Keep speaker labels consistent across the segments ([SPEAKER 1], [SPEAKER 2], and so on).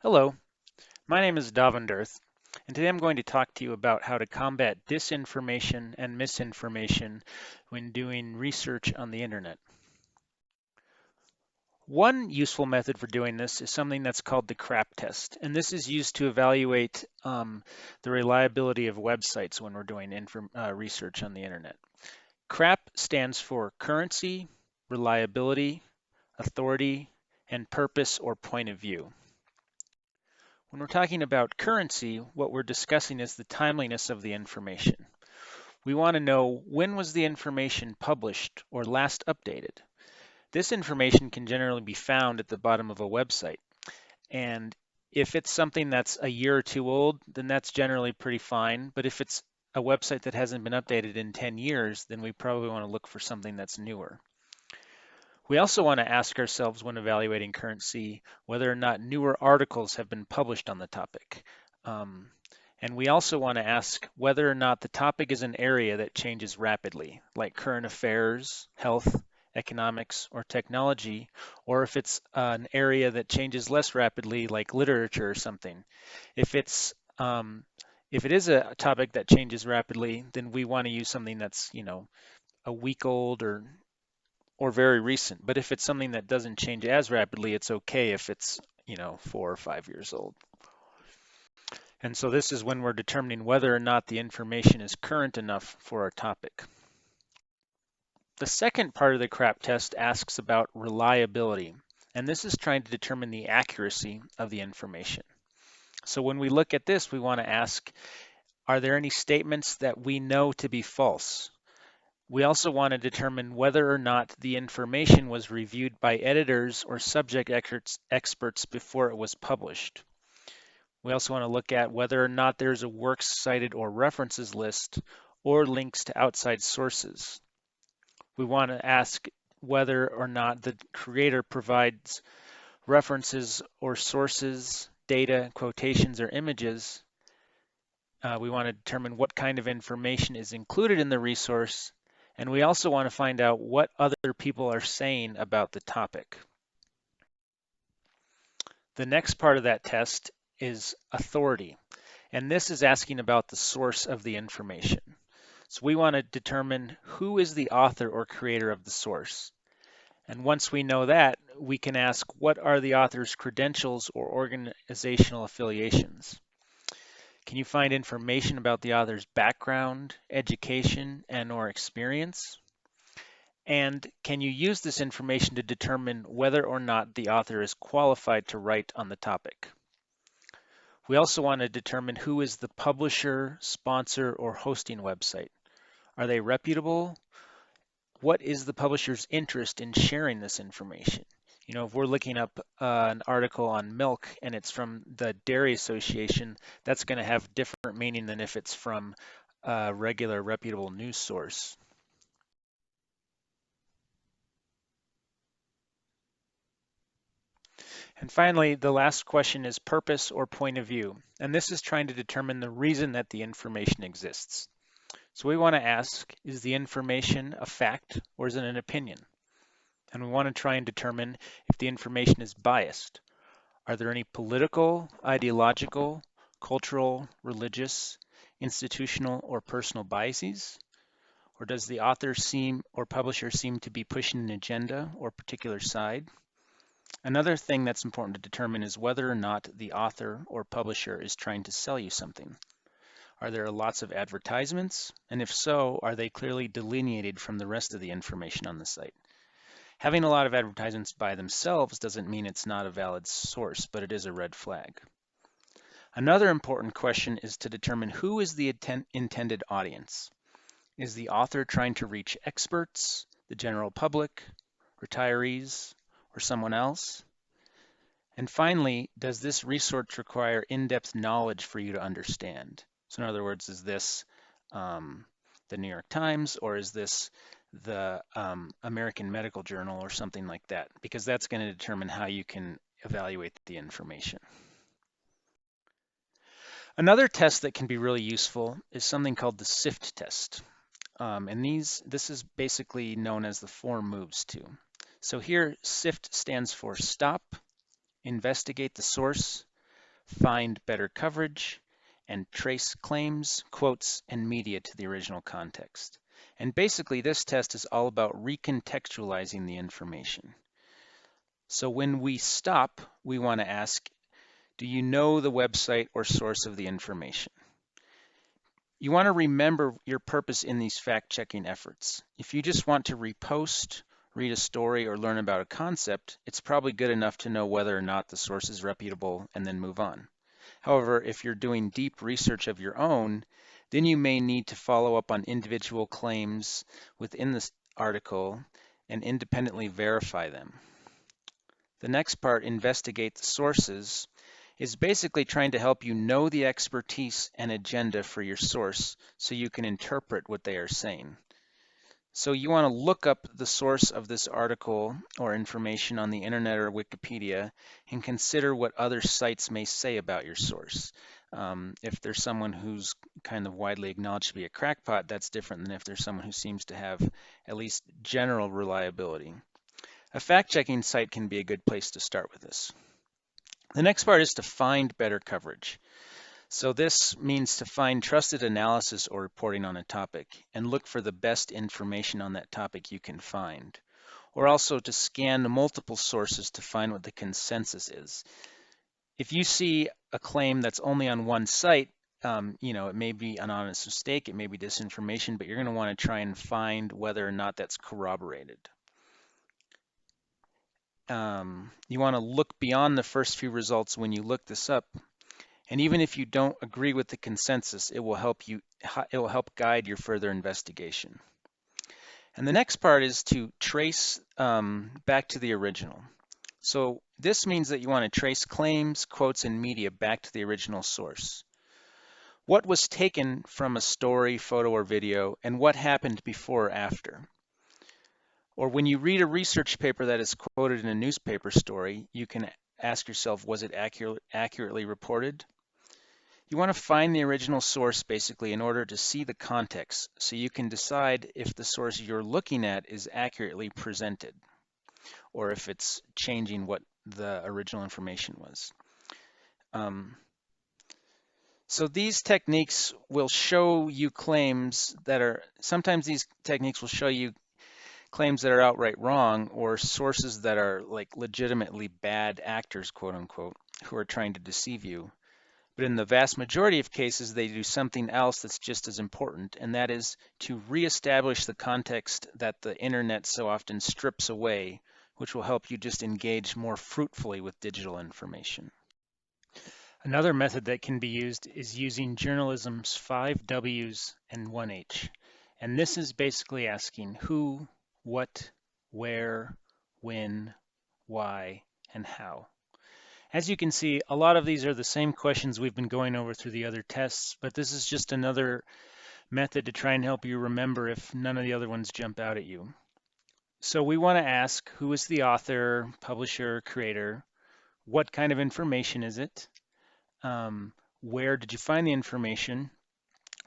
[SPEAKER 1] Hello, my name is Davinderth, and today I'm going to talk to you about how to combat disinformation and misinformation when doing research on the internet. One useful method for doing this is something that's called the CRAP test, and this is used to evaluate the reliability of websites when we're doing research on the internet. CRAP stands for currency, reliability, authority, and purpose or point of view. When we're talking about currency, what we're discussing is the timeliness of the information. We want to know, when was the information published or last updated? This information can generally be found at the bottom of a website. And if it's something that's a year or two old, then that's generally pretty fine. But if it's a website that hasn't been updated in 10 years, then we probably want to look for something that's newer. We also want to ask ourselves when evaluating currency whether or not newer articles have been published on the topic. Um, and we also want to ask whether or not the topic is an area that changes rapidly, like current affairs, health, economics, or technology, or if it's an area that changes less rapidly, like literature or something. If it's if it is a topic that changes rapidly, then we want to use something that's, a week old or very recent. But if it's something that doesn't change as rapidly, it's okay if it's, 4 or 5 years old. And so this is when we're determining whether or not the information is current enough for our topic. The second part of the CRAP test asks about reliability, and this is trying to determine the accuracy of the information. So when we look at this, we want to ask, are there any statements that we know to be false? We also want to determine whether or not the information was reviewed by editors or subject experts before it was published. We also want to look at whether or not there's a works cited or references list or links to outside sources. We want to ask whether or not the creator provides references or sources, data, quotations, or images. We want to determine what kind of information is included in the resource, and we also want to find out what other people are saying about the topic. The next part of that test is authority, and this is asking about the source of the information. So we want to determine who is the author or creator of the source. And once we know that, we can ask what are the author's credentials or organizational affiliations. Can you find information about the author's background, education, and/or experience? And can you use this information to determine whether or not the author is qualified to write on the topic? We also want to determine who is the publisher, sponsor, or hosting website. Are they reputable? What is the publisher's interest in sharing this information? If we're looking up an article on milk and it's from the Dairy Association, that's going to have different meaning than if it's from a regular reputable news source. And finally, the last question is purpose or point of view. And this is trying to determine the reason that the information exists. So we want to ask, is the information a fact or is it an opinion? And we want to try and determine if the information is biased. Are there any political, ideological, cultural, religious, institutional, or personal biases? Or does the author seem or publisher seem to be pushing an agenda or particular side? Another thing that's important to determine is whether or not the author or publisher is trying to sell you something. Are there lots of advertisements? And if so, are they clearly delineated from the rest of the information on the site? Having a lot of advertisements by themselves doesn't mean it's not a valid source, but it is a red flag. Another important question is to determine who is the intended audience. Is the author trying to reach experts, the general public, retirees, or someone else? And finally, does this resource require in-depth knowledge for you to understand? So in other words, is this the New York Times, or is this the American Medical Journal or something like that? Because that's going to determine how you can evaluate the information. Another test that can be really useful is something called the Sift test. And this is basically known as the 4 moves to. So here, SIFT stands for stop, investigate the source, find better coverage, and trace claims, quotes, and media to the original context. And basically, this test is all about recontextualizing the information. So when we stop, we want to ask, do you know the website or source of the information? You want to remember your purpose in these fact-checking efforts. If you just want to repost, read a story, or learn about a concept, it's probably good enough to know whether or not the source is reputable and then move on. However, if you're doing deep research of your own, then you may need to follow up on individual claims within this article and independently verify them. The next part, investigate the sources, is basically trying to help you know the expertise and agenda for your source so you can interpret what they are saying. So you want to look up the source of this article or information on the internet or Wikipedia and consider what other sites may say about your source. If there's someone who's kind of widely acknowledged to be a crackpot, that's different than if there's someone who seems to have at least general reliability. A fact-checking site can be a good place to start with this. The next part is to find better coverage. So this means to find trusted analysis or reporting on a topic and look for the best information on that topic you can find, or also to scan multiple sources to find what the consensus is. If you see a claim that's only on one site, it may be an honest mistake, it may be disinformation, but you're going to want to try and find whether or not that's corroborated. You want to look beyond the first few results when you look this up. And even if you don't agree with the consensus, it will help guide your further investigation. And the next part is to trace back to the original. So this means that you want to trace claims, quotes, and media back to the original source. What was taken from a story, photo, or video, and what happened before or after? Or when you read a research paper that is quoted in a newspaper story, you can ask yourself, was it accurately reported? You want to find the original source basically in order to see the context so you can decide if the source you're looking at is accurately presented or if it's changing what the original information was. So these techniques will show you claims that are, sometimes these techniques will show you claims that are outright wrong or sources that are like legitimately bad actors, quote unquote, who are trying to deceive you. But in the vast majority of cases, they do something else that's just as important, and that is to reestablish the context that the internet so often strips away, which will help you just engage more fruitfully with digital information. Another method that can be used is using journalism's 5 W's and 1 H. And this is basically asking who, what, where, when, why, and how. As you can see, a lot of these are the same questions we've been going over through the other tests, but this is just another method to try and help you remember if none of the other ones jump out at you. So we want to ask, who is the author, publisher, creator? What kind of information is it? Where did you find the information?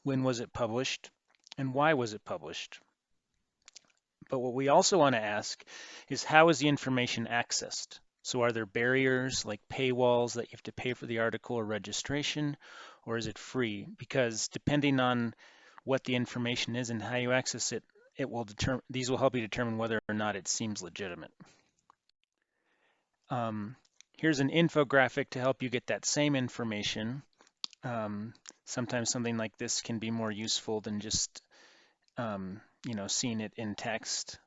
[SPEAKER 1] When was it published? And why was it published? But what we also want to ask is, how is the information accessed? So are there barriers like paywalls that you have to pay for the article or registration, or is it free? Because depending on what the information is and how you access it, these will help you determine whether or not it seems legitimate. Here's an infographic to help you get that same information. Sometimes something like this can be more useful than just seeing it in text.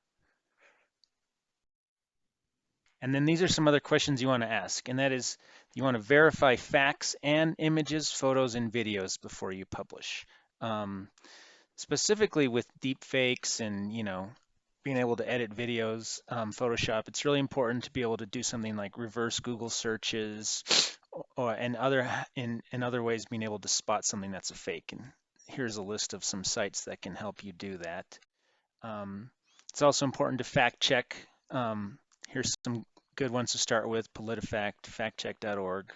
[SPEAKER 1] And then these are some other questions you want to ask, and that is, you want to verify facts and images, photos, and videos before you publish. Specifically with deep fakes and being able to edit videos, Photoshop, it's really important to be able to do something like reverse Google searches, and in other ways being able to spot something that's a fake. And here's a list of some sites that can help you do that. It's also important to fact check. Here's some good ones to start with: PolitiFact, factcheck.org.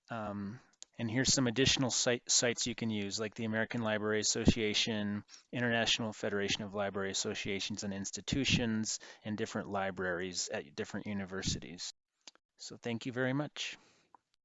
[SPEAKER 1] And here's some additional sites you can use, like the American Library Association, International Federation of Library Associations and Institutions, and different libraries at different universities. So thank you very much.